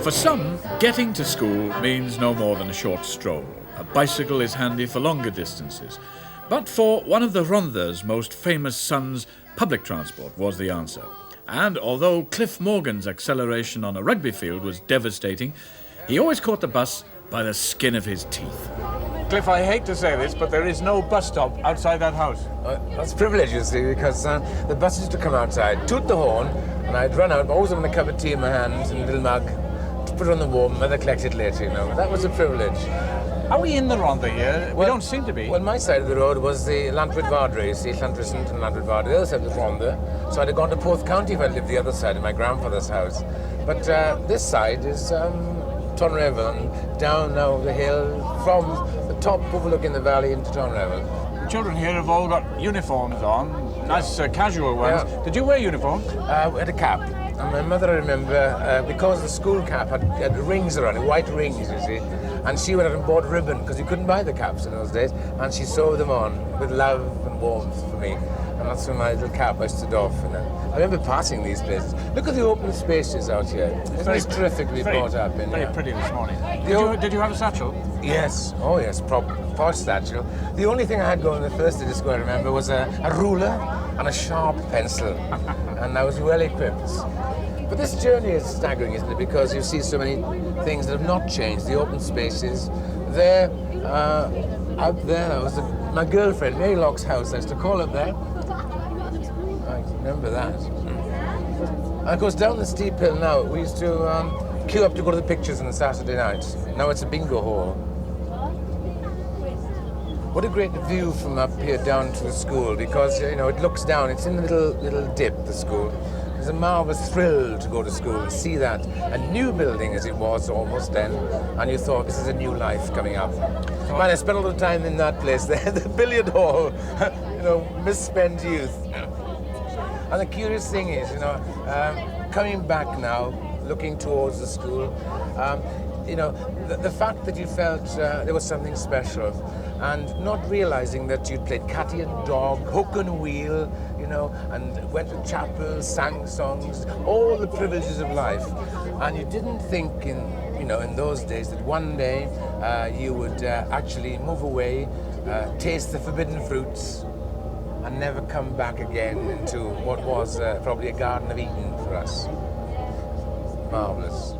For some, getting to school means no more than a short stroll. A bicycle is handy for longer distances. But for one of the Rhondda's most famous sons, public transport was the answer. And although Cliff Morgan's acceleration on a rugby field was devastating, he always caught the bus by the skin of his teeth. Cliff, I hate to say this, but there is no bus stop outside that house. That's a privilege, you see, because the bus used to come outside, toot the horn, and I'd run out, always having a cup of tea in my hand and a little mug, to put it on the warm, mother collect it later, you know. That was a privilege. Are we in the Rhondda here? We don't seem to be. Well, my side of the road was the ddydau, you see, Llantrysant and ddydau. The other side was Rhondda, so I'd have gone to Porth County if I'd lived the other side, in my grandfather's house. But this side is Tonyrefail, and down now the hill, from the top overlooking the valley into Tonyrefail. The children here have all got uniforms on, nice casual ones. Yeah. Did you wear uniform? We had a cap. And my mother, I remember, because the school cap had rings around it, white rings, you see, and she went out and bought ribbon, because you couldn't buy the caps in those days, and she sewed them on with love and warmth for me. And that's when my little cap I stood off. And I remember passing these places. Look at the open spaces out here. Isn't this terrific to be brought up in? Very pretty this morning. Did you have a satchel? Yes. Oh, yes. Posh satchel. The only thing I had going the first day to school, I remember, was a ruler and a sharp pencil. And I was well equipped. But this journey is staggering, isn't it? Because you see so many things that have not changed. The open spaces. There, out there, was my girlfriend, Mary Locke's house. I used to call up there. I remember that. And of course, down the steep hill now, we used to queue up to go to the pictures on a Saturday night. Now it's a bingo hall. What a great view from up here down to the school, because you know it looks down. It's in a little dip, the school. It's a marvellous thrill to go to school and see that. A new building as it was almost then, and you thought this is a new life coming up. Man, I spent all the time in that place there, the billiard hall, you know, misspent youth. And the curious thing is, you know, coming back now, looking towards the school, you know, the fact that you felt there was something special, and not realizing that you'd played catty and dog, hook and wheel, you know, and went to chapel, sang songs, all the privileges of life, and you didn't think in those days that one day you would actually move away, taste the forbidden fruits, and never come back again into what was probably a Garden of Eden for us. Marvellous.